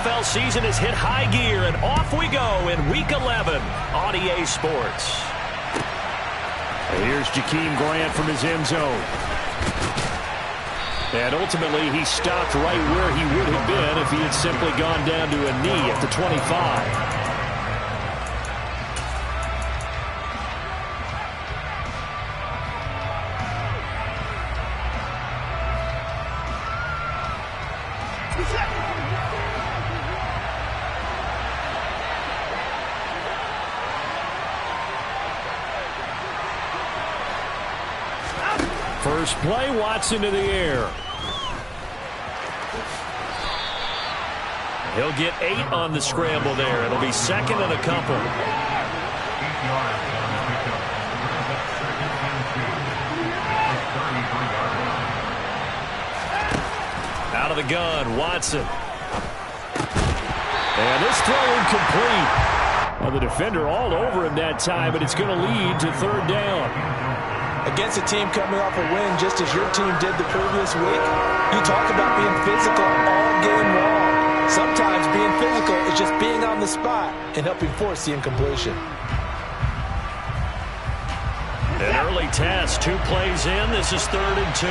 NFL season has hit high gear, and off we go in Week 11 on EA Sports. Here's Jakeem Grant from his end zone. And ultimately, he stopped right where he would have been if he had simply gone down to a knee at the 25. First play, Watson to the air. He'll get 8 on the scramble there. It'll be second and a couple. Out of the gun, Watson. And this throw incomplete. Well, the defender all over him that time, but it's going to lead to third down. Against a team coming off a win just as your team did the previous week, you talk about being physical all game long. Sometimes being physical is just being on the spot and helping force the incompletion. An early test, 2 plays in. This is 3rd and 2.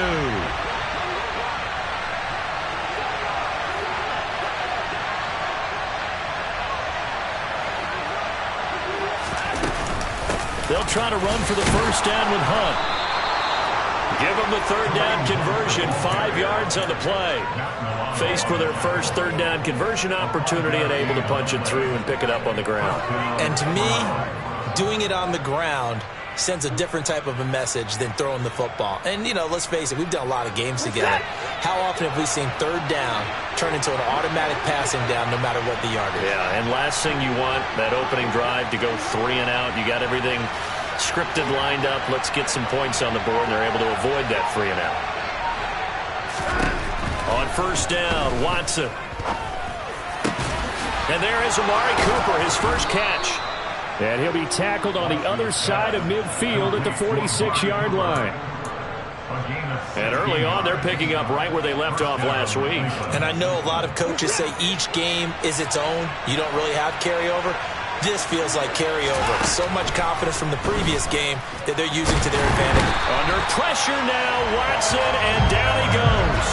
They'll try to run for the first down with Hunt. Give them the 3rd down conversion, 5 yards on the play. Faced with their first 3rd down conversion opportunity and able to punch it through and pick it up on the ground. And to me, doing it on the ground sends a different type of a message than throwing the football. And, you know, let's face it, we've done a lot of games together. How often have we seen 3rd down turn into an automatic passing down no matter what the yardage? Yeah, and last thing you want, that opening drive to go 3 and out. You got everything scripted, lined up. Let's get some points on the board, and they're able to avoid that 3 and out. On first down, Watson. And there is Amari Cooper, his first catch. And he'll be tackled on the other side of midfield at the 46-yard line. And early on, they're picking up right where they left off last week. And I know a lot of coaches say each game is its own. You don't really have carryover. This feels like carryover. So much confidence from the previous game that they're using to their advantage. Under pressure now, Watson, and down he goes.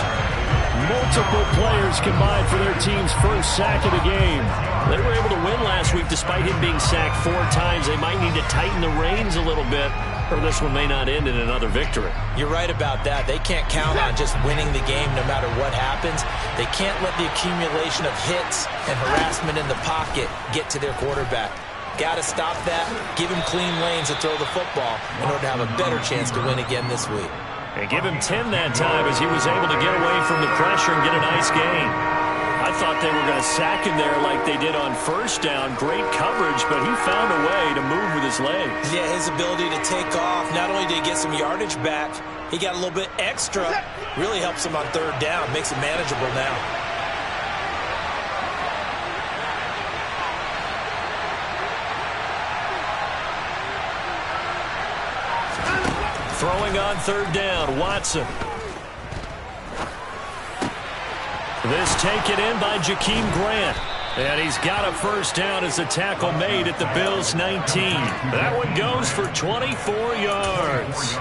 Multiple players combined for their team's first sack of the game. They were able to win last week despite him being sacked 4 times. They might need to tighten the reins a little bit, or this one may not end in another victory. You're right about that. They can't count on just winning the game no matter what happens. They can't let the accumulation of hits and harassment in the pocket get to their quarterback. Got to stop that, give him clean lanes to throw the football in order to have a better chance to win again this week. And give him 10 that time as he was able to get away from the pressure and get a nice gain. I thought they were going to sack him there like they did on first down. Great coverage, but he found a way to move with his legs. Yeah, his ability to take off, not only did he get some yardage back, he got a little bit extra. Really helps him on 3rd down, makes it manageable now. Throwing on 3rd down, Watson. This taken in by Jakeem Grant. And he's got a first down as the tackle made at the Bills' 19. That one goes for 24 yards.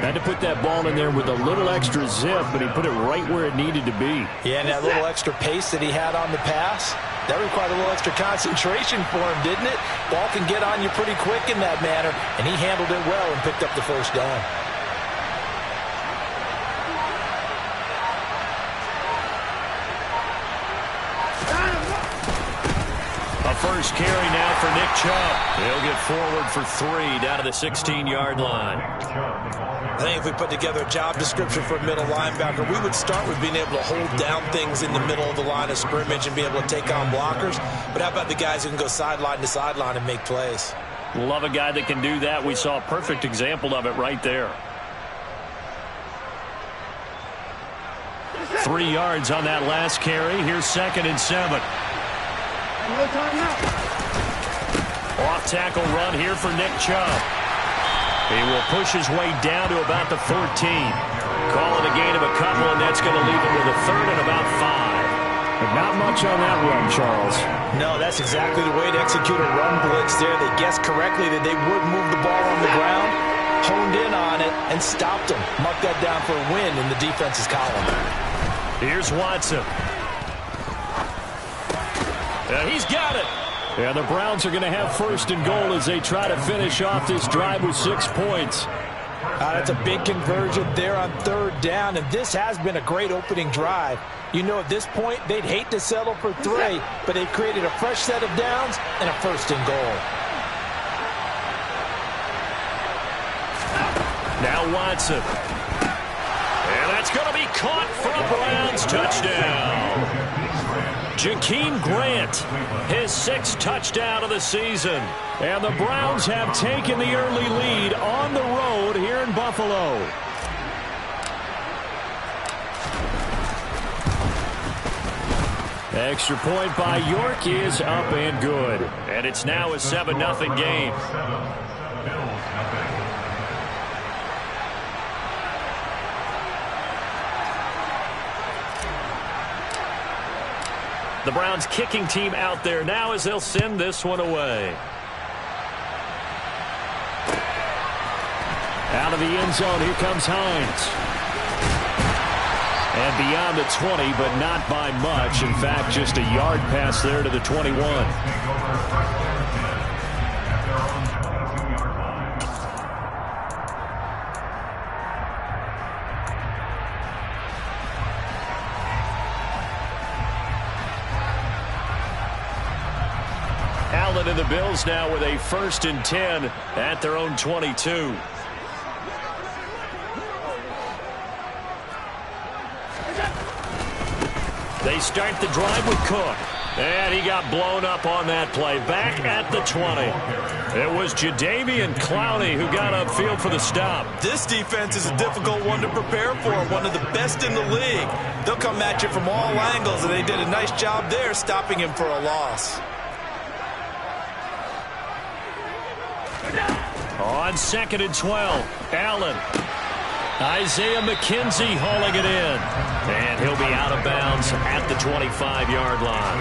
Had to put that ball in there with a little extra zip, but he put it right where it needed to be. Yeah, and that little extra pace that he had on the pass, that required a little extra concentration for him, didn't it? Ball can get on you pretty quick in that manner, and he handled it well and picked up the first down. A first carry now for Nick Chubb. He'll get forward for 3 down to the 16-yard line. I think if we put together a job description for a middle linebacker, we would start with being able to hold down things in the middle of the line of scrimmage and be able to take on blockers. But how about the guys who can go sideline to sideline and make plays? Love a guy that can do that. We saw a perfect example of it right there. 3 yards on that last carry. Here's 2nd and 7. Off tackle run here for Nick Chubb. He will push his way down to about the 14. Call it a gain of a couple, and that's going to leave him with a 3rd and about 5. But not much on that run, Charles. No, that's exactly the way to execute a run blitz there. They guessed correctly that they would move the ball on the ground, honed in on it, and stopped them. Marked that down for a win in the defense's column. Here's Watson. He's got it. Yeah, the Browns are going to have first and goal as they try to finish off this drive with 6 points. That's a big conversion there on third down, and this has been a great opening drive. You know, at this point, they'd hate to settle for 3, but they've created a fresh set of downs and a first and goal. Now Watson. And that's going to be caught for a Browns touchdown. Jakeem Grant, his 6th touchdown of the season. And the Browns have taken the early lead on the road here in Buffalo. Extra point by York is up and good. And it's now a 7-0 game. The Browns kicking team out there now as they'll send this one away. Out of the end zone, here comes Hines. And beyond the 20, but not by much. In fact, just a yard pass there to the 21. Allen and the Bills now with a 1st and 10 at their own 22. They start the drive with Cook. And he got blown up on that play. Back at the 20. It was Jadeveon Clowney who got upfield for the stop. This defense is a difficult one to prepare for. One of the best in the league. They'll come at you from all angles, and they did a nice job there stopping him for a loss. On 2nd and 12, Allen. Isaiah McKenzie hauling it in. And he'll be out of bounds at the 25-yard line.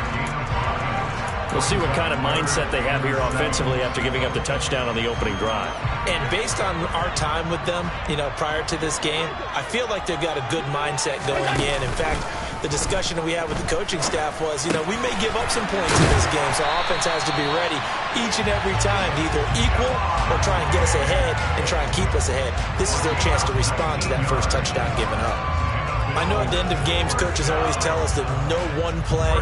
We'll see what kind of mindset they have here offensively after giving up the touchdown on the opening drive. And based on our time with them, prior to this game, I feel like they've got a good mindset going in. In fact, the discussion that we had with the coaching staff was, we may give up some points in this game, so our offense has to be ready each and every time to either equal or try and get us ahead and try and keep us ahead. This is their chance to respond to that first touchdown given up. I know at the end of games, coaches always tell us that no one play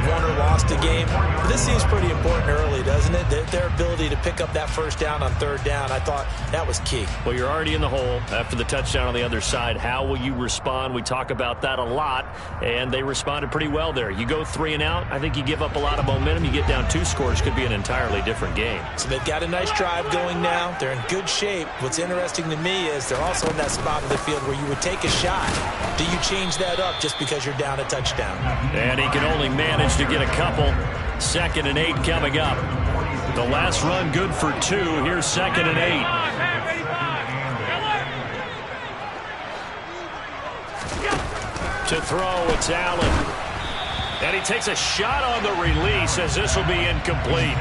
won or lost a game. But this seems pretty important early, doesn't it? Their ability to pick up that first down on third down, I thought that was key. Well, you're already in the hole after the touchdown on the other side. How will you respond? We talk about that a lot, and they responded pretty well there. You go 3 and out, I think you give up a lot of momentum. You get down 2 scores, could be an entirely different game. So they've got a nice drive going now. They're in good shape. What's interesting to me is they're also in that spot of the field where you would take a shot. Do you change that up just because you're down a touchdown? And he can only manage to get a couple. 2nd and 8 coming up. The last run good for 2. Here's 2nd and 8. To throw, it's Allen. And he takes a shot on the release as this will be incomplete.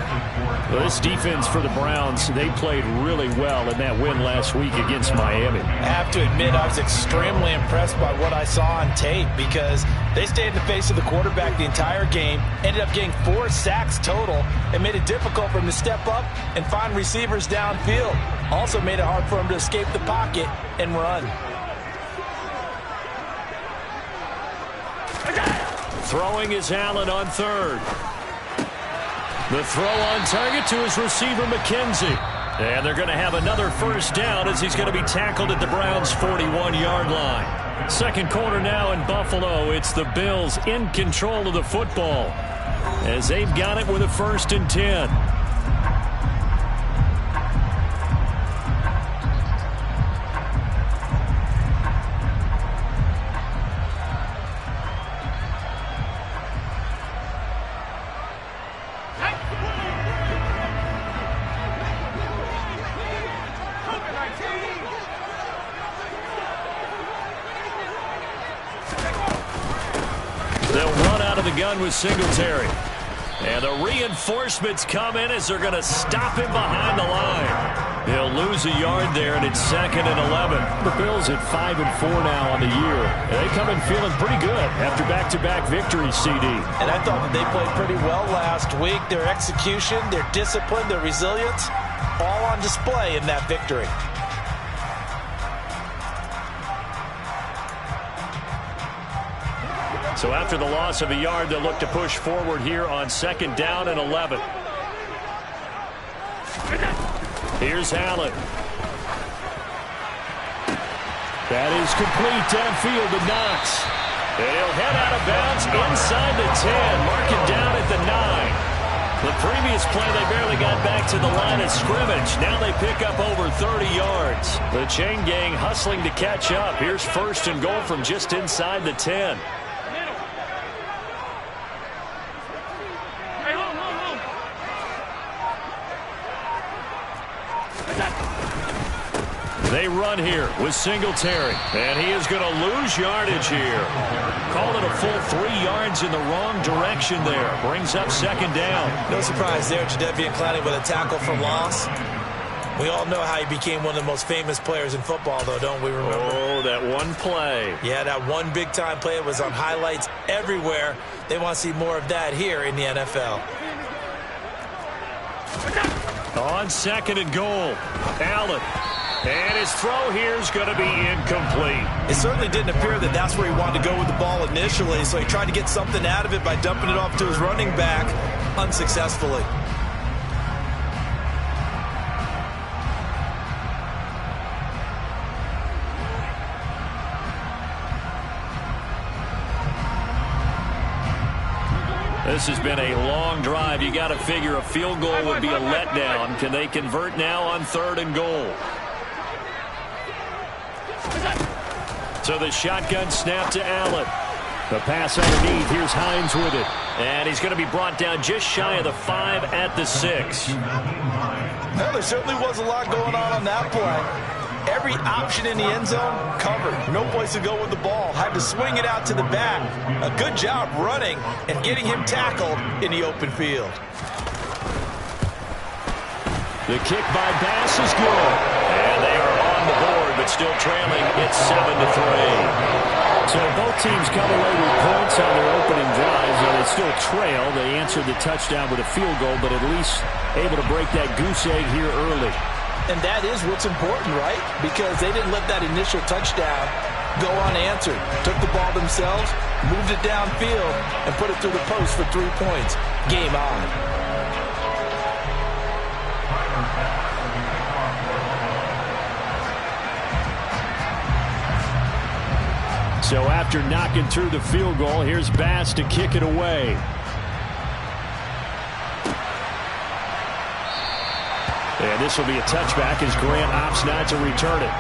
Well, this defense for the Browns, they played really well in that win last week against Miami. I have to admit, I was extremely impressed by what I saw on tape because they stayed in the face of the quarterback the entire game, ended up getting 4 sacks total, and made it difficult for him to step up and find receivers downfield. Also made it hard for him to escape the pocket and run. Throwing is Allen on 3rd. The throw on target to his receiver, McKenzie. And they're going to have another first down as he's going to be tackled at the Browns' 41-yard line. Second quarter now in Buffalo. It's the Bills in control of the football as they've got it with a 1st and 10. the gun with Singletary. And the reinforcements come in as they're going to stop him behind the line. He'll lose a yard there, and it's 2nd and 11. The Bills at 5-4 now on the year. And they come in feeling pretty good after back-to-back victories, CD. And I thought that they played pretty well last week. Their execution, their discipline, their resilience, all on display in that victory. So after the loss of a yard, they'll look to push forward here on 2nd down and 11. Here's Allen. That is complete downfield to Knox. And he'll head out of bounds inside the 10. Mark it down at the 9. The previous play, they barely got back to the line of scrimmage. Now they pick up over 30 yards. The chain gang hustling to catch up. Here's 1st and goal from just inside the 10. They run here with Singletary, and he is going to lose yardage here. Call it a full 3 yards in the wrong direction there. Brings up 2nd down. No surprise there, Jadeveon Clowney with a tackle for loss. We all know how he became one of the most famous players in football, though, don't we remember? Oh, that one play. Yeah, that one big-time play was on highlights everywhere. They want to see more of that here in the NFL. On 2nd and goal, Allen. And his throw here is going to be incomplete. It certainly didn't appear that that's where he wanted to go with the ball initially, so he tried to get something out of it by dumping it off to his running back unsuccessfully. This has been a long drive. You got to figure a field goal would be a letdown. Can they convert now on 3rd and goal? So the shotgun snap to Allen. The pass underneath. Here's Hines with it. And he's going to be brought down just shy of the 5 at the 6. Well, there certainly was a lot going on that play. Every option in the end zone covered. No place to go with the ball. Had to swing it out to the back. A good job running and getting him tackled in the open field. The kick by Bass is good. And they are on the board, but still trailing. It's 7-3. So both teams come away with points on their opening drives. Though they still trail. They answered the touchdown with a field goal, but at least able to break that goose egg here early. And that is what's important, right? Because they didn't let that initial touchdown go unanswered. Took the ball themselves, moved it downfield, and put it through the post for 3 points. Game on. So after knocking through the field goal, here's Bass to kick it away. And this will be a touchback as Grant opts not to return it.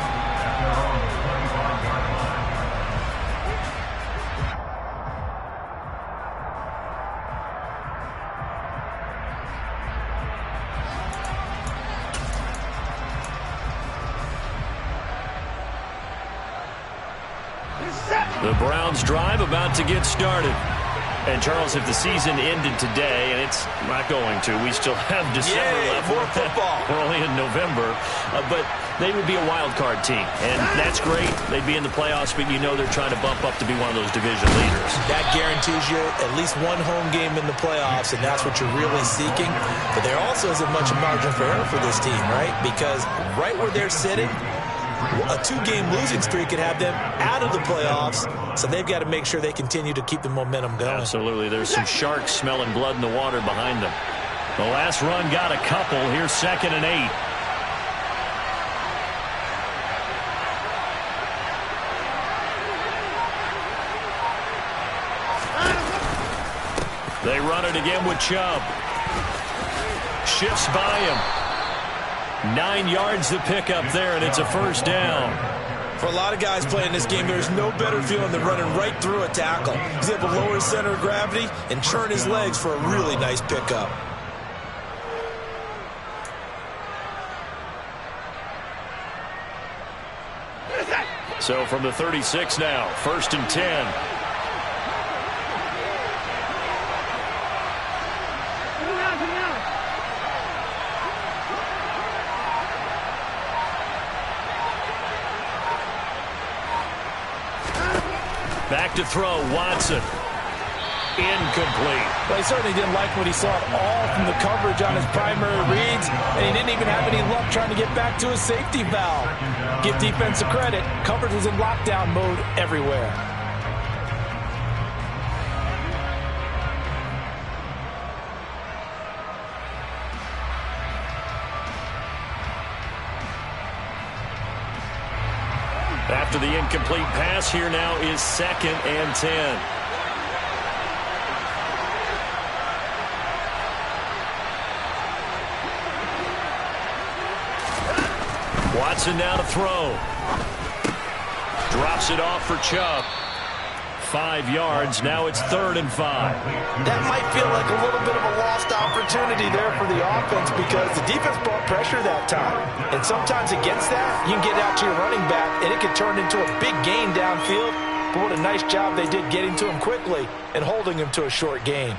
The Browns drive about to get started. And, Charles, if the season ended today, and it's not going to, we still have December left. More football. We're only in November. But they would be a wild card team. And that's great. They'd be in the playoffs, but you know they're trying to bump up to be one of those division leaders. That guarantees you at least one home game in the playoffs, and that's what you're really seeking. But there also isn't much margin for error for this team, right? Because right where they're sitting, a 2-game losing streak could have them out of the playoffs, so they've got to make sure they continue to keep the momentum going. Absolutely. There's some sharks smelling blood in the water behind them. The last run got a couple. Here's 2nd and 8. They run it again with Chubb. Shifts by him. 9 yards to pick up there, and it's a 1st down. For a lot of guys playing this game, there's no better feeling than running right through a tackle. He's able to lower his center of gravity and churn his legs for a really nice pickup. So from the 36 now, 1st and 10. Back to throw, Watson. Incomplete. Well, he certainly didn't like what he saw at all from the coverage on his primary reads, and he didn't even have any luck trying to get back to his safety valve. Give defensive credit. Coverage was in lockdown mode everywhere. After the incomplete pass, here now is 2nd and 10. Watson now to throw. Drops it off for Chubb. 5 yards. Now it's 3rd and 5. That might feel like a little bit of a lost opportunity there for the offense because the defense brought pressure that time. And sometimes against that, you can get out to your running back, and it can turn into a big gain downfield. But what a nice job they did getting to him quickly and holding him to a short gain.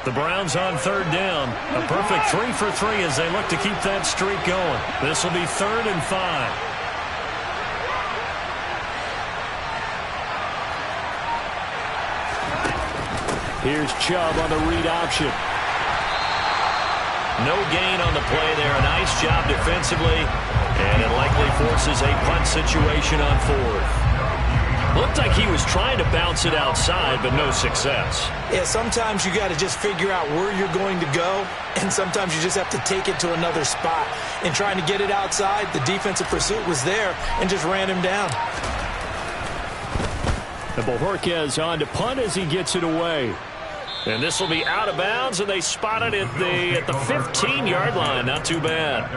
The Browns on 3rd down. A perfect 3 for 3 as they look to keep that streak going. This will be 3rd and 5. Here's Chubb on the read option. No gain on the play there. A nice job defensively. And it likely forces a punt situation on 4th. Looked like he was trying to bounce it outside, but no success. Yeah, sometimes you got to just figure out where you're going to go, and sometimes you just have to take it to another spot. In trying to get it outside, the defensive pursuit was there and just ran him down. And Bojorquez on to punt as he gets it away. And this will be out of bounds, and they spotted it at the 15-yard line. Not too bad.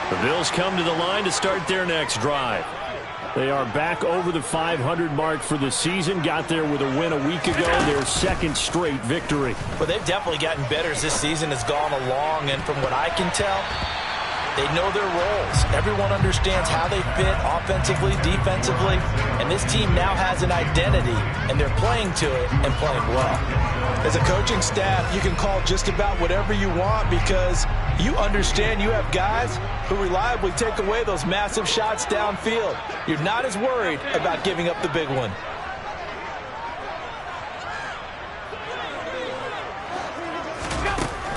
The Bills come to the line to start their next drive. They are back over the 500 mark for the season. Got there with a win a week ago. Their 2nd straight victory. Well, they've definitely gotten better as this season has gone along. And from what I can tell, they know their roles. Everyone understands how they fit offensively, defensively. And this team now has an identity, and they're playing to it and playing well. As a coaching staff, you can call just about whatever you want because you understand you have guys who reliably take away those massive shots downfield. You're not as worried about giving up the big one.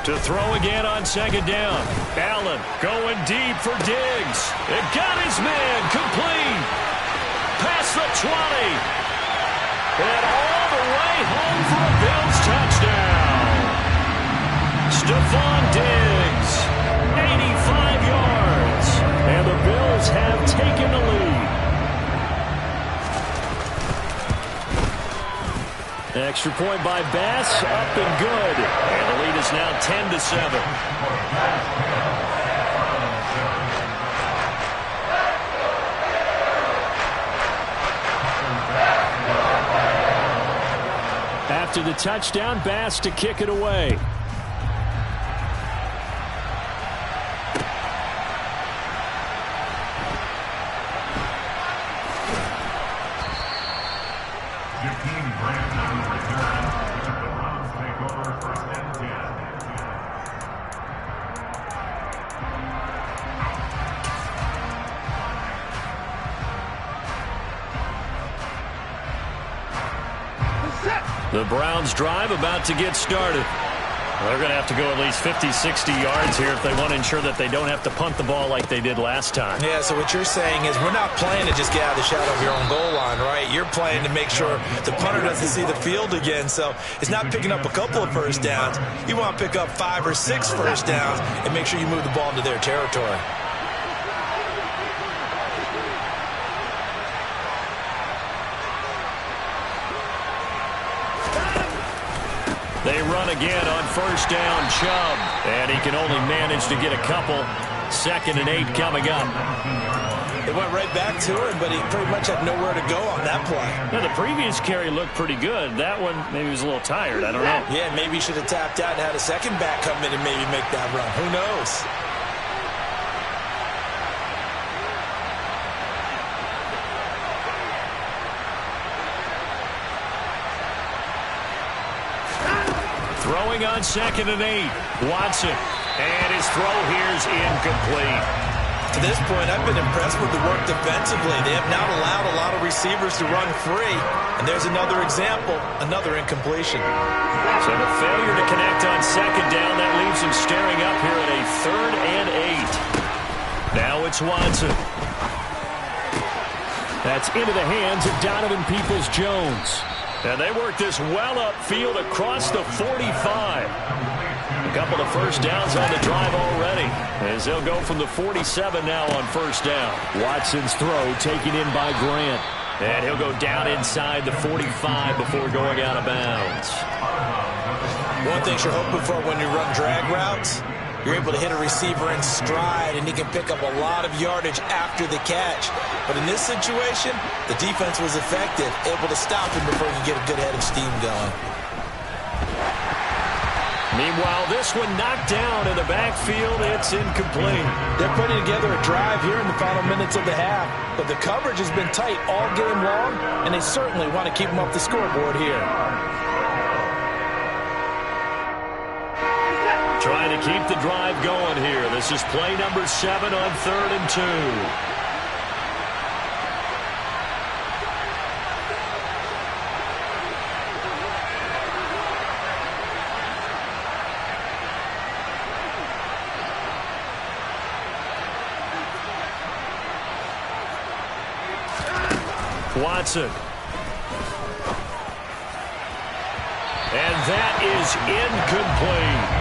To throw again on 2nd down. Allen going deep for Diggs. It got his man complete. Past the 20. And all the way home for a Bills touchdown. Stephon Diggs, 85 yards. And the Bills have taken the lead. Extra point by Bass, up and good. And the lead is now 10-7. After the touchdown, Bass to kick it away. The Browns drive about to get started. They're going to have to go at least 50, 60 yards here if they want to ensure that they don't have to punt the ball like they did last time. Yeah, so what you're saying is we're not playing to just get out of the shadow of your own goal line, right? You're playing to make sure the punter doesn't see the field again. So it's not picking up a couple of first downs. You want to pick up 5 or 6 first downs and make sure you move the ball into their territory. They run again on 1st down, Chubb. And he can only manage to get a couple. 2nd and 8 coming up. They went right back to him, but he pretty much had nowhere to go on that play. Yeah, the previous carry looked pretty good. That one, maybe he was a little tired. I don't know. Yeah, maybe he should have tapped out and had a second back come in and maybe make that run. Who knows? Throwing on 2nd and 8. Watson. And his throw here is incomplete. To this point, I've been impressed with the work defensively. They have not allowed a lot of receivers to run free. And there's another example, another incompletion. So the failure to connect on 2nd down, that leaves him staring up here at a 3rd and 8. Now it's Watson. That's into the hands of Donovan Peoples-Jones. And they work this well upfield across the 45. A couple of first downs on the drive already, as they'll go from the 47 now on first down. Watson's throw taken in by Grant. And he'll go down inside the 45 before going out of bounds. One thing you're hoping for when you run drag routes, you're able to hit a receiver in stride, and he can pick up a lot of yardage after the catch. But in this situation, the defense was effective, able to stop him before he could get a good head of steam going. Meanwhile, this one knocked down in the backfield. It's incomplete. They're putting together a drive here in the final minutes of the half, but the coverage has been tight all game long, and they certainly want to keep them off the scoreboard here. Trying to keep the drive going here. This is play number 7 on 3rd and 2. Watson. And that is incomplete.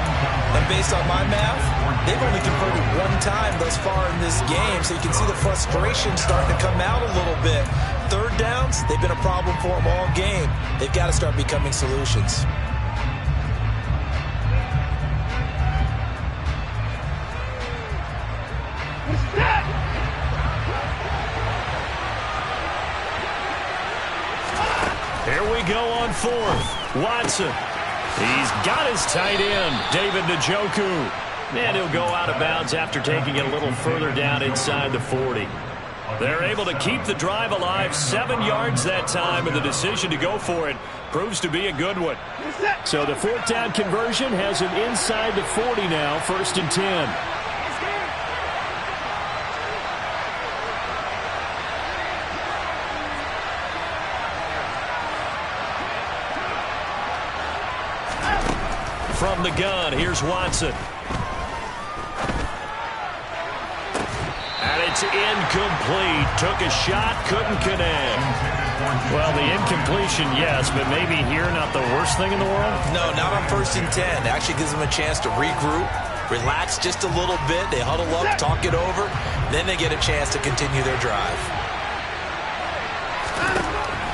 And based on my math, they've only converted one time thus far in this game, so you can see the frustration starting to come out a little bit. Third downs, they've been a problem for them all game. They've got to start becoming solutions. Here we go on 4th. Watson. He's got his tight end, David Njoku. And he'll go out of bounds after taking it a little further down inside the 40. They're able to keep the drive alive, 7 yards that time, and the decision to go for it proves to be a good one. So the 4th down conversion has him inside the 40 now, 1st and 10. From the gun, here's Watson. And it's incomplete. Took a shot, couldn't connect. Well, the incompletion, yes, but maybe here not the worst thing in the world? No, not on 1st and 10. Actually gives them a chance to regroup, relax just a little bit. They huddle up, talk it over. Then they get a chance to continue their drive.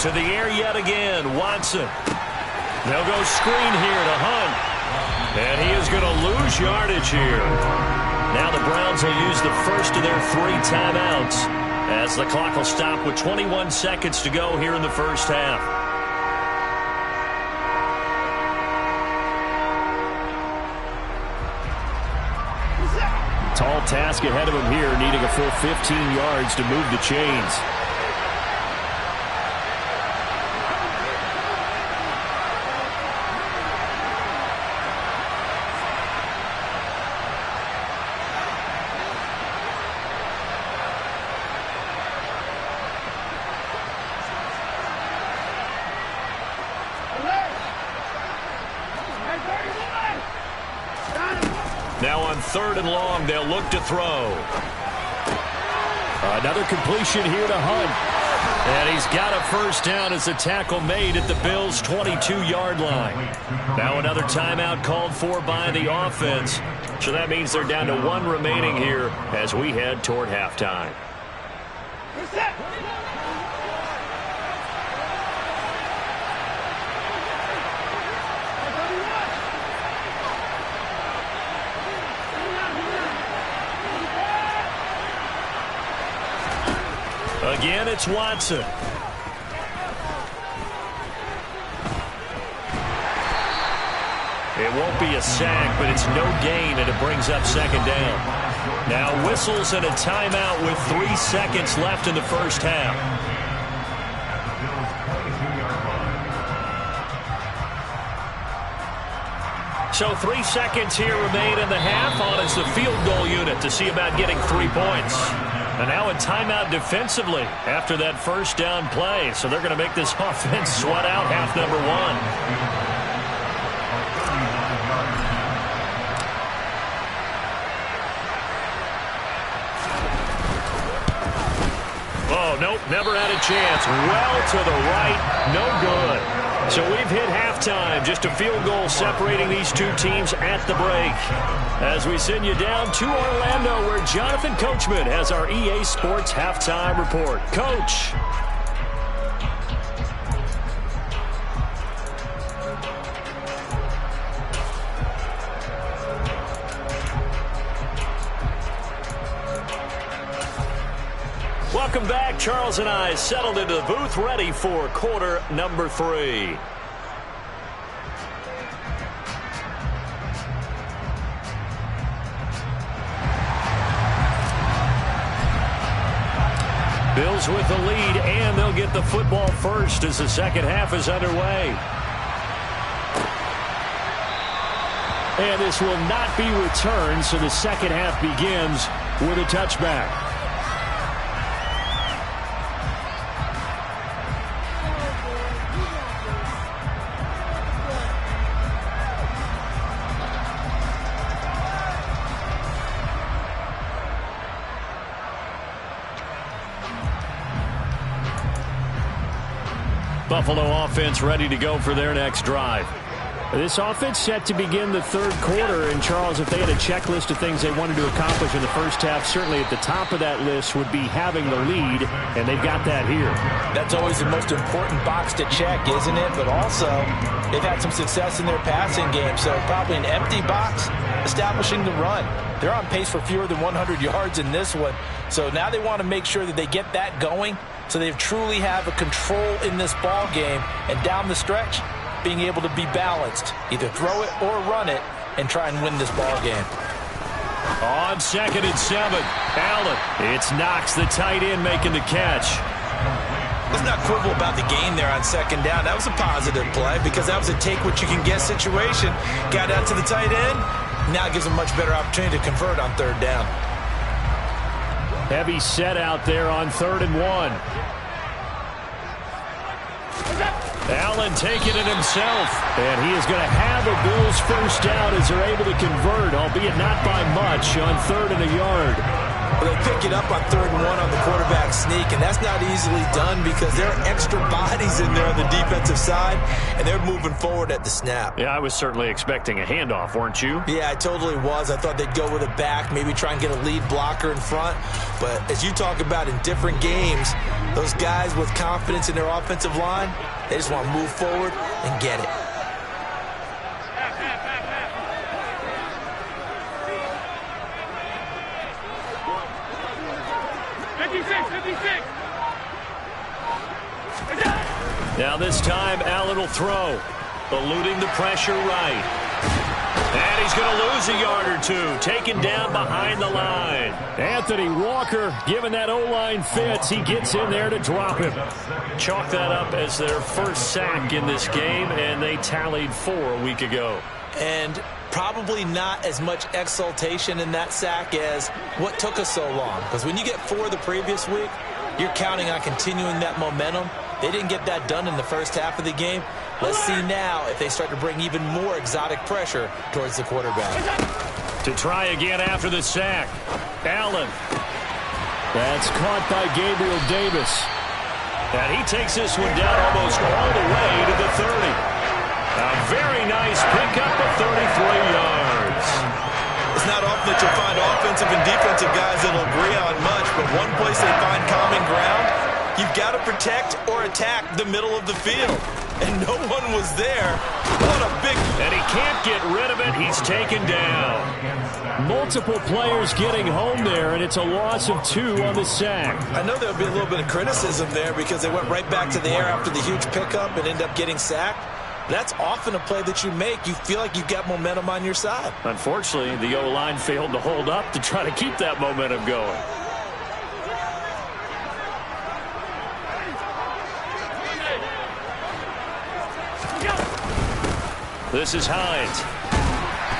To the air yet again, Watson. They'll go screen here to Hunt. And he is going to lose yardage here. Now the Browns will use the first of their 3 timeouts as the clock will stop with 21 seconds to go here in the first half. Tall task ahead of him here, needing a full 15 yards to move the chains. Now on 3rd and long, they'll look to throw. Another completion here to Hunt. And he's got a first down as the tackle made at the Bills' 22-yard line. Now another timeout called for by the offense. So that means they're down to 1 remaining here as we head toward halftime. again, it's Watson. It won't be a sack, but it's no gain, and it brings up second down. Now whistles and a timeout with 3 seconds left in the first half. So 3 seconds here remain in the half on as the field goal unit to see about getting 3 points. And now a timeout defensively after that first down play. So they're going to make this offense sweat out half number 1. Oh, nope, never had a chance. Well to the right, no good. So we've hit halftime. Just a field goal separating these two teams at the break. As we send you down to Orlando, where Jonathan Coachman has our EA Sports halftime report. Coach. Welcome back. Charles and I settled into the booth, ready for quarter number 3. Bills with the lead, and they'll get the football first as the second half is underway. And this will not be returned, so the second half begins with a touchback. Buffalo offense ready to go for their next drive. This offense set to begin the third quarter. And, Charles, if they had a checklist of things they wanted to accomplish in the first half, certainly at the top of that list would be having the lead, and they've got that here. That's always the most important box to check, isn't it? But also, they've had some success in their passing game, so probably an empty box establishing the run. They're on pace for fewer than 100 yards in this one, so now they want to make sure that they get that going so they truly have a control in this ball game, and down the stretch, being able to be balanced, either throw it or run it, and try and win this ball game. On 2nd and 7, Allen. It's Knox, the tight end, making the catch. Let's not quibble about the gain there on 2nd down. That was a positive play because that was a take-what-you-can-get situation. Got out to the tight end. Now it gives them a much better opportunity to convert on 3rd down. Heavy set out there on 3rd and 1. Allen taking it himself, and he is going to have a Bills first down as they're able to convert, albeit not by much, on 3rd and a yard. Well, they pick it up on 3rd and 1 on the quarterback sneak, and that's not easily done because there are extra bodies in there on the defensive side, and they're moving forward at the snap. Yeah, I was certainly expecting a handoff, weren't you? Yeah, I totally was. I thought they'd go with a back, maybe try and get a lead blocker in front. But as you talk about in different games, those guys with confidence in their offensive line, they just want to move forward and get it. Now this time, Allen will throw. Eluding the pressure right. And he's going to lose a yard or two. Taken down behind the line. Anthony Walker giving that O-line fits. He gets in there to drop him. Chalk that up as their first sack in this game, and they tallied 4 a week ago. And probably not as much exultation in that sack as what took us so long. Because when you get 4 the previous week, you're counting on continuing that momentum. They didn't get that done in the first half of the game. Let's see now if they start to bring even more exotic pressure towards the quarterback. To try again after the sack, Allen. That's caught by Gabriel Davis. And he takes this one down almost all the way to the 30. A very nice pickup of 33 yards. It's not often that you'll find offensive and defensive guys that'll agree on much, but one place they find common ground, You've got to protect or attack the middle of the field. And no one was there. What a big... And he can't get rid of it. He's taken down. Multiple players getting home there, and it's a loss of 2 on the sack. I know there'll be a little bit of criticism there because they went right back to the air after the huge pickup and end up getting sacked. That's often a play that you make. You feel like you've got momentum on your side. Unfortunately, the O-line failed to hold up to try to keep that momentum going. This is Hines.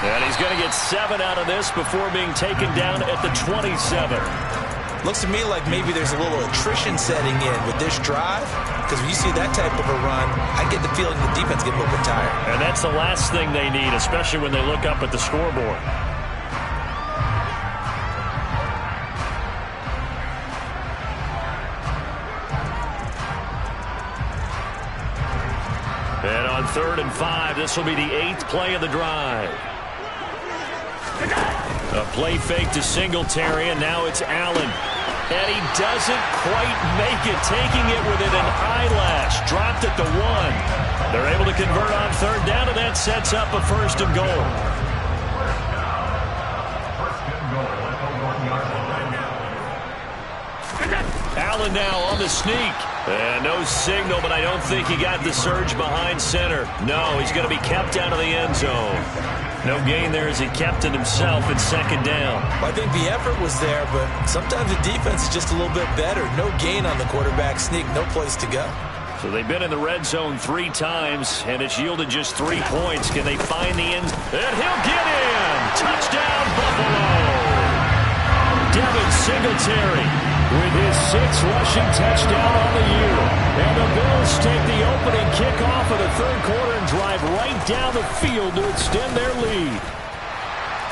And he's going to get 7 out of this before being taken down at the 27. Looks to me like maybe there's a little attrition setting in with this drive. Because when you see that type of a run, I get the feeling the defense get a little bit tired. And that's the last thing they need, especially when they look up at the scoreboard. And on 3rd and 5, this will be the 8th play of the drive. A play fake to Singletary, and now it's Allen. And he doesn't quite make it, taking it within an eyelash. Dropped at the 1. They're able to convert on 3rd down, and that sets up a 1st and goal. Allen now on the sneak. And no signal, but I don't think he got the surge behind center. No, he's going to be kept out of the end zone. No gain there as he kept it himself at 2nd down. I think the effort was there, but sometimes the defense is just a little bit better. No gain on the quarterback sneak, no place to go. So they've been in the red zone 3 times, and it's yielded just 3 points. Can they find the end? And he'll get in! Touchdown, Buffalo! Devin Singletary with his 6th rushing touchdown on the year. And the Bills take the opening kickoff of the 3rd quarter and drive right down the field to extend their lead.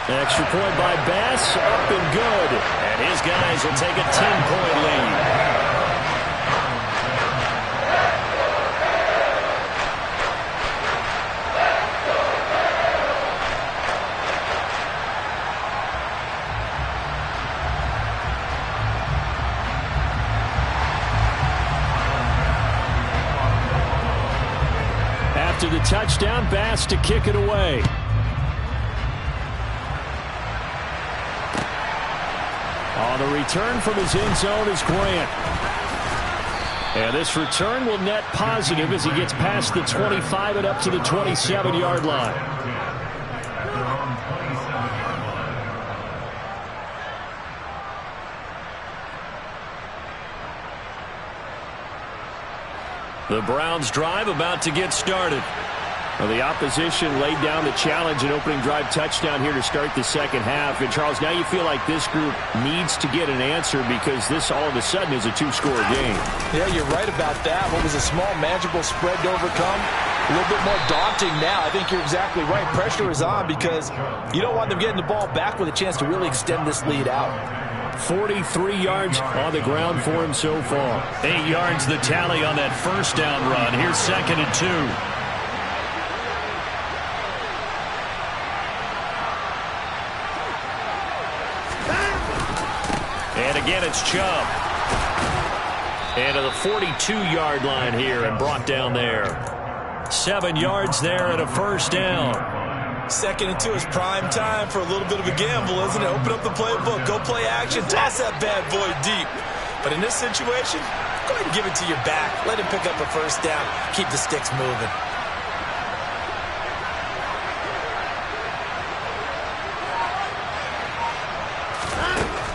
Extra point by Bass, up and good. And his guys will take a 10-point lead. After the touchdown, Bass to kick it away. On the return from his end zone is Grant. And this return will net positive as he gets past the 25 and up to the 27-yard line. The Browns drive about to get started. Well, the opposition laid down the challenge and opening drive touchdown here to start the 2nd half. And, Charles, now you feel like this group needs to get an answer because this all of a sudden is a 2-score game. Yeah, you're right about that. What was a small, manageable spread to overcome, a little bit more daunting now. I think you're exactly right. Pressure is on because you don't want them getting the ball back with a chance to really extend this lead out. 43 yards on the ground for him so far. 8 yards the tally on that 1st down run. Here's 2nd and 2. And again, it's Chubb. And to the 42-yard line here and brought down there. 7 yards there and a 1st down. 2nd and 2 is prime time for a little bit of a gamble, isn't it? Open up the playbook, go play action, toss that bad boy deep. But in this situation, go ahead and give it to your back. Let him pick up a 1st down. Keep the sticks moving.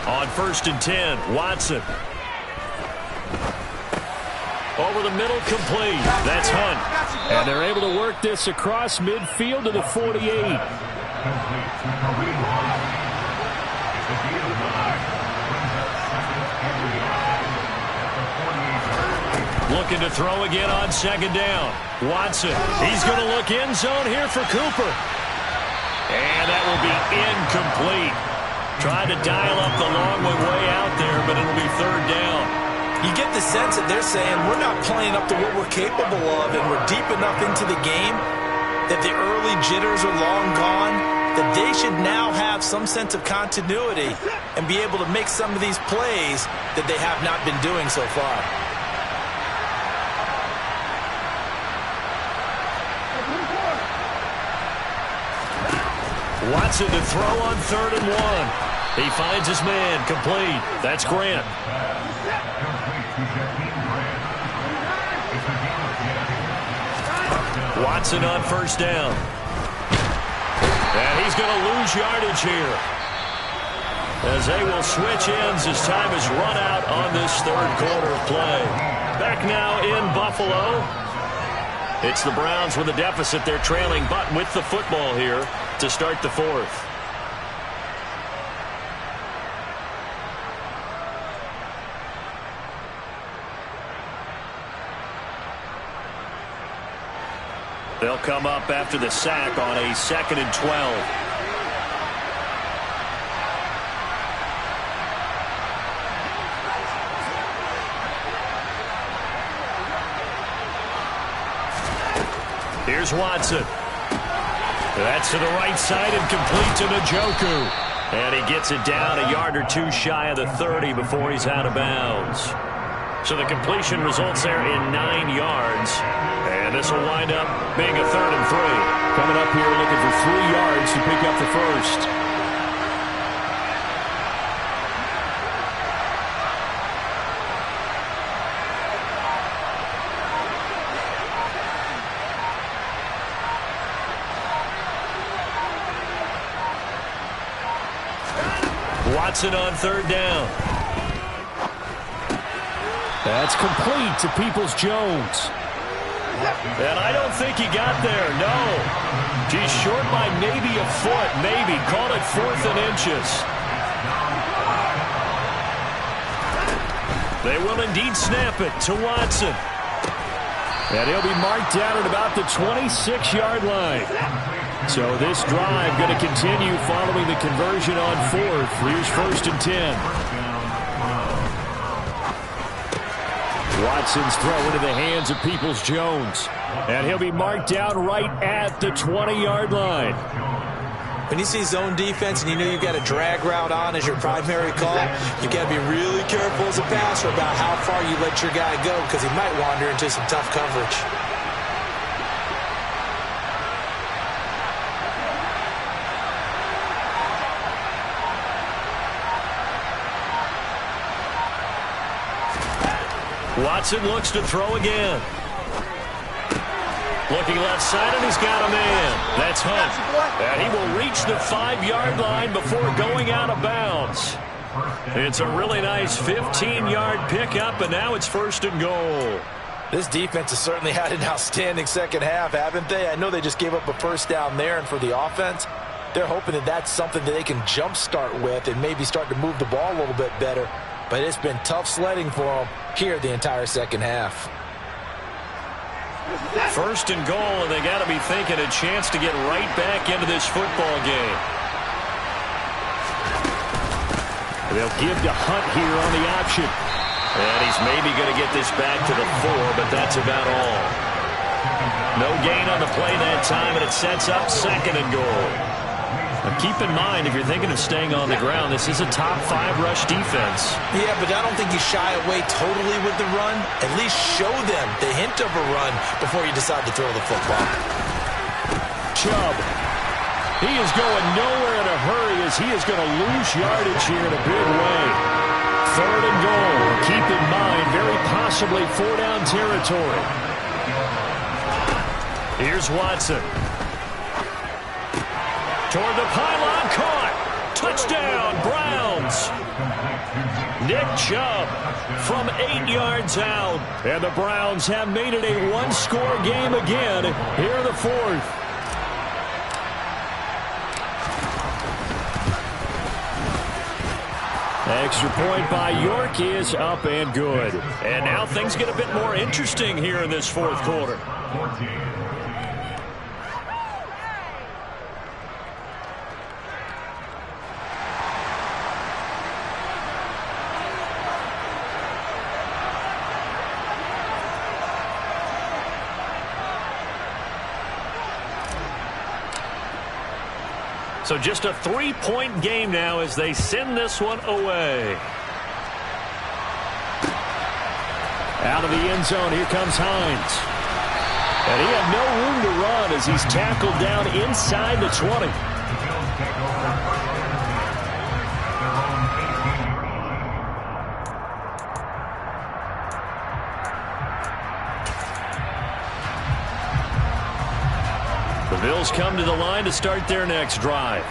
On 1st and 10, Watson. Over the middle, complete. That's Hunt. And they're able to work this across midfield to the 48. Looking to throw again on 2nd down. Watson, he's going to look end zone here for Cooper. And that will be incomplete. Tried to dial up the long one way out there, but it'll be 3rd down. You get the sense that they're saying we're not playing up to what we're capable of, and we're deep enough into the game that the early jitters are long gone, that they should now have some sense of continuity and be able to make some of these plays that they have not been doing so far. Watson to throw on 3rd and 1. He finds his man, complete. That's Grant. Watson on 1st down. And he's going to lose yardage here, as they will switch ends as time is run out on this 3rd quarter of play. Back now in Buffalo. It's the Browns with a deficit. They're trailing, but with the football here to start the 4th. They'll come up after the sack on a 2nd and 12. Here's Watson. That's to the right side and complete to Njoku. And he gets it down a yard or two shy of the 30 before he's out of bounds. So the completion results there in 9 yards. And this will wind up being a 3rd and 3. Coming up here looking for 3 yards to pick up the first. Watson on 3rd down. That's complete to Peoples-Jones. And I don't think he got there, no. He's short by maybe a foot, maybe. Call it 4th and inches. They will indeed snap it to Watson. And he'll be marked down at about the 26-yard line. So this drive going to continue following the conversion on 4th. Here's 1st and 10. Watson's throw into the hands of Peoples-Jones. And he'll be marked down right at the 20-yard line. When you see zone defense and you know you've got a drag route on as your primary call, you got to be really careful as a passer about how far you let your guy go, because he might wander into some tough coverage. Watson looks to throw again. Looking left side, and he's got a man. That's Hunt. And he will reach the 5-yard line before going out of bounds. It's a really nice 15-yard pickup, and now it's 1st and goal. This defense has certainly had an outstanding second half, haven't they? I know they just gave up a 1st down there, and for the offense, they're hoping that that's something that they can jumpstart with and maybe start to move the ball a little bit better. But it's been tough sledding for them here the entire second half. 1st and goal, and they got to be thinking a chance to get right back into this football game. They'll give to Hunt here on the option. And he's maybe going to get this back to the 4, but that's about all. No gain on the play that time, and it sets up 2nd and goal. Now keep in mind, if you're thinking of staying on the ground, this is a top 5 rush defense. Yeah, but I don't think you shy away totally with the run. At least show them the hint of a run before you decide to throw the football. Chubb. He is going nowhere in a hurry, as he is going to lose yardage here in a big way. 3rd and goal. Keep in mind, very possibly 4-down territory. Here's Watson. Toward the pylon, caught. Touchdown, Browns. Nick Chubb from 8 yards out. And the Browns have made it a one-score game again here in the 4th. Extra point by York is up and good. And now things get a bit more interesting here in this 4th quarter. So just a 3-point game now as they send this one away. Out of the end zone, here comes Hines. And he had no room to run as he's tackled down inside the 20. The Bills come to the line to start their next drive.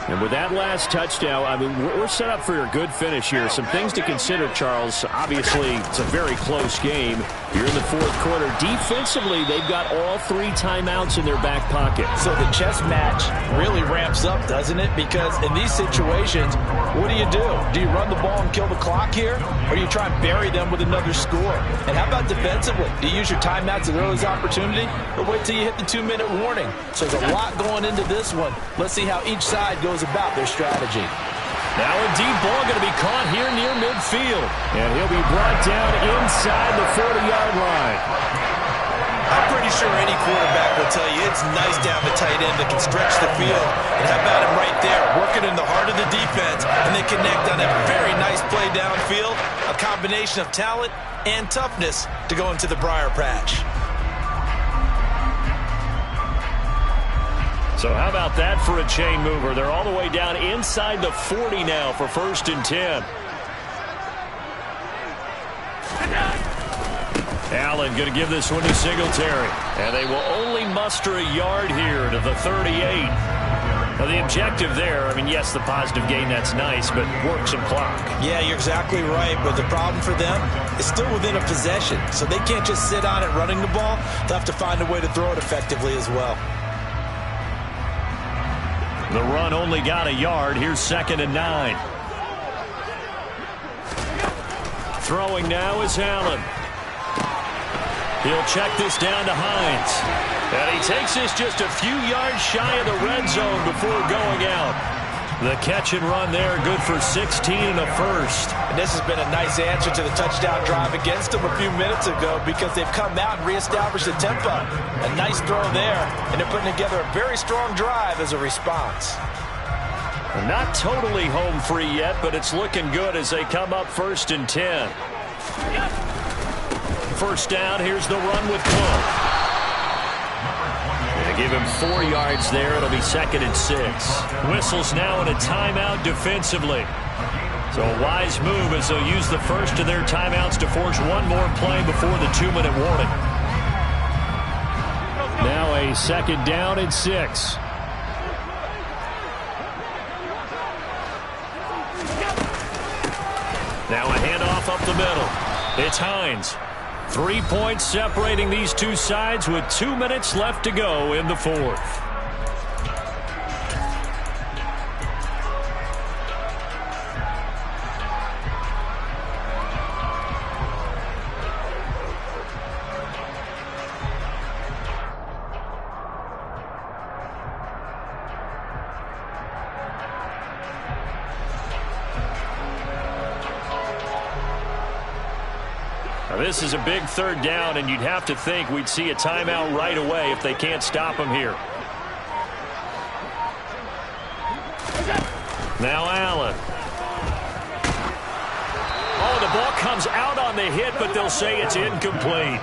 And with that last touchdown, I mean, we're set up for a good finish here. Some things to consider, Charles. Obviously, it's a very close game. Here in the fourth quarter, defensively, they've got all 3 timeouts in their back pocket. So the chess match really ramps up, doesn't it? Because in these situations, what do? Do you run the ball and kill the clock here? Or do you try and bury them with another score? And how about defensively? Do you use your timeouts at earliest opportunity? Or wait till you hit the 2-minute warning? So there's a lot going into this one. Let's see how each side goes about their strategy. Now a deep ball going to be caught here near midfield. And he'll be brought down inside the 40-yard line. I'm pretty sure any quarterback will tell you it's nice to have a tight end that can stretch the field. And how about him right there, working in the heart of the defense, and they connect on a very nice play downfield. A combination of talent and toughness to go into the briar patch. So how about that for a chain mover? They're all the way down inside the 40 now for 1st and 10. Allen going to give this one to Singletary. And they will only muster a yard here to the 38. Now the objective there, I mean, yes, the positive gain, that's nice, but work some clock. Yeah, you're exactly right, but the problem for them is still within a possession. So they can't just sit on it running the ball. They'll have to find a way to throw it effectively as well. The run only got a yard. Here's 2nd and 9. Throwing now is Allen. He'll check this down to Hines. And he takes this just a few yards shy of the red zone before going out. The catch and run there, good for 16 and a first. And this has been a nice answer to the touchdown drive against them a few minutes ago because they've come out and reestablished the tempo. A nice throw there, and they're putting together a very strong drive as a response. Not totally home free yet, but it's looking good as they come up 1st and 10. First down, here's the run with Cook. They give him 4 yards there. It'll be 2nd and 6. Whistles now in a timeout defensively. So a wise move as they'll use the first of their timeouts to force one more play before the 2-minute warning. Now a 2nd down and 6. Now a handoff up the middle. It's Hines. 3 points separating these two sides with 2 minutes left to go in the fourth. This is a big 3rd down, and you'd have to think we'd see a timeout right away if they can't stop him here. Now Allen. Oh, the ball comes out on the hit, but they'll say it's incomplete.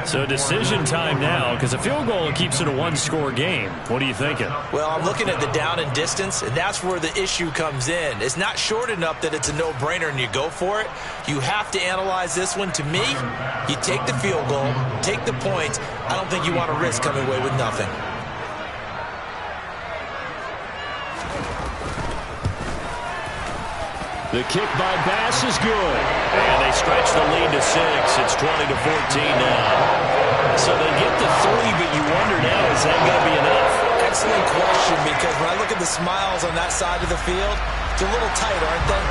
So decision time now, because a field goal keeps it a 1-score game. What are you thinking? Well, I'm looking at the down and distance, and that's where the issue comes in. It's not short enough that it's a no-brainer and you go for it. You have to analyze this one. To me, you take the field goal, take the points. I don't think you want to risk coming away with nothing. The kick by Bass is good. And they stretch the lead to 6. It's 20-14 now. So they get the 3, but you wonder now, is that going to be enough? Excellent question, because when I look at the smiles on that side of the field, they're a little tight, aren't they?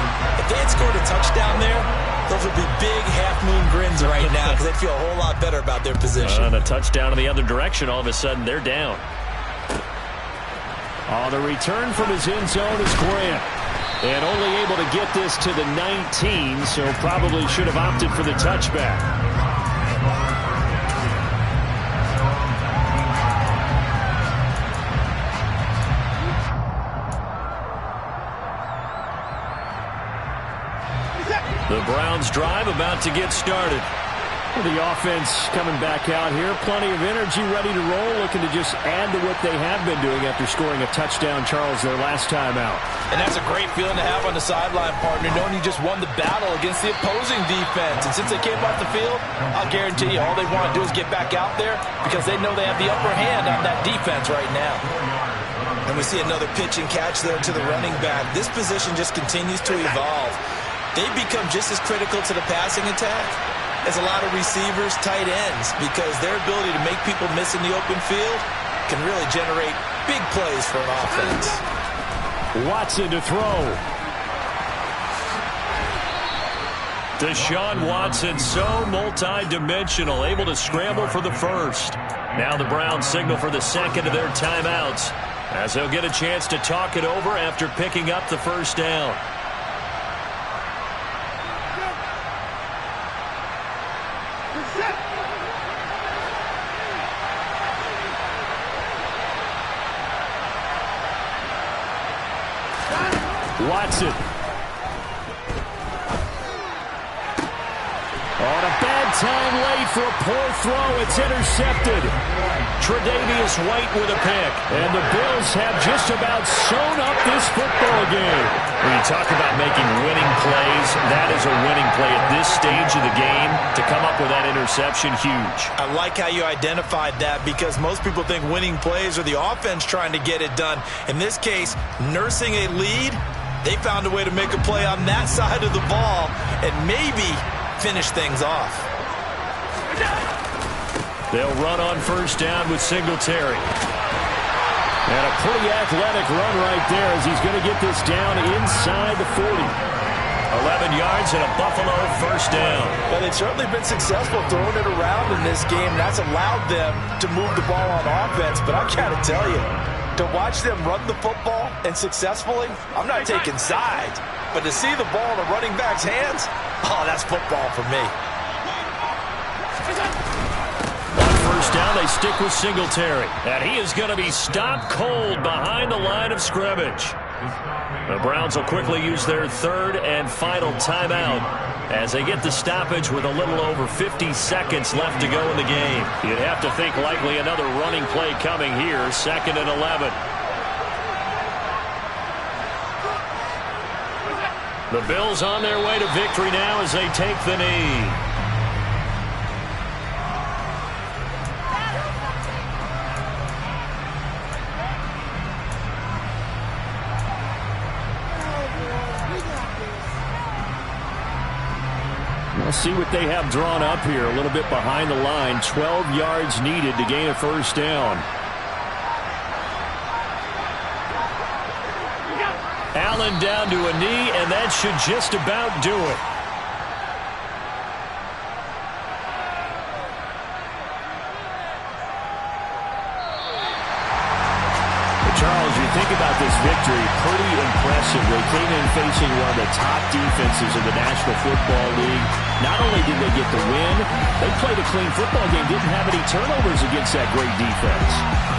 If they had scored a touchdown there, those would be big half-moon grins right now because they'd feel a whole lot better about their position. And a touchdown in the other direction, all of a sudden they're down. Oh, the return from his end zone is Grant. And only able to get this to the 19, so probably should have opted for the touchback. The Browns drive about to get started. The offense coming back out here. Plenty of energy, ready to roll, looking to just add to what they have been doing after scoring a touchdown, Charles, their last time out. And that's a great feeling to have on the sideline, partner, knowing you just won the battle against the opposing defense. And since they came off the field, I'll guarantee you all they want to do is get back out there because they know they have the upper hand on that defense right now. And we see another pitch and catch there to the running back. This position just continues to evolve. They've become just as critical to the passing attack as a lot of receivers, tight ends, because their ability to make people miss in the open field can really generate big plays for an offense. Watson to throw. Deshaun Watson, so multi-dimensional, able to scramble for the first. Now the Browns signal for the second of their timeouts, as they'll get a chance to talk it over after picking up the first down. Watson. On a bad time late for a poor throw. It's intercepted. Tre'Davious White with a pick. And the Bills have just about sewn up this football game. When you talk about making winning plays, that is a winning play at this stage of the game. To come up with that interception, huge. I like how you identified that because most people think winning plays are the offense trying to get it done. In this case, nursing a lead, they found a way to make a play on that side of the ball and maybe finish things off. They'll run on first down with Singletary. And a pretty athletic run right there as he's going to get this down inside the 40. 11 yards and a Buffalo first down. Well, they've certainly been successful throwing it around in this game. That's allowed them to move the ball on offense. But I got to tell you, to watch them run the football and successfully, I'm not taking sides. But to see the ball in a running back's hands, oh, that's football for me. On first down, they stick with Singletary. And he is going to be stopped cold behind the line of scrimmage. The Browns will quickly use their third and final timeout as they get the stoppage with a little over 50 seconds left to go in the game. You'd have to think likely another running play coming here, 2nd and 11. The Bills on their way to victory now as they take the knee. We'll see what they have drawn up here. A little bit behind the line. 12 yards needed to gain a first down. Allen down to a knee, and that should just about do it. Charles, you think about this victory, pretty impressive. They came in facing one of the top defenses in the National Football League. Not only did they get the win, they played a clean football game, didn't have any turnovers against that great defense.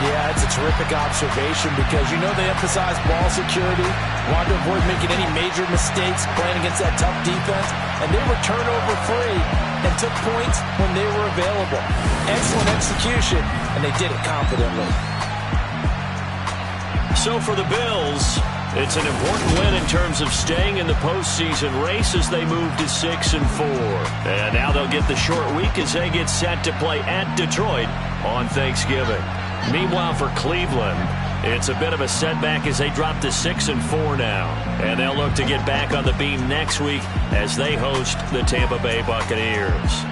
Yeah, it's a terrific observation because you know they emphasize ball security, wanted to avoid making any major mistakes playing against that tough defense, and they were turnover-free and took points when they were available. Excellent execution, and they did it confidently. So for the Bills, it's an important win in terms of staying in the postseason race as they move to 6-4. And now they'll get the short week as they get set to play at Detroit on Thanksgiving. Meanwhile, for Cleveland, it's a bit of a setback as they drop to 6-4 now. And they'll look to get back on the beam next week as they host the Tampa Bay Buccaneers.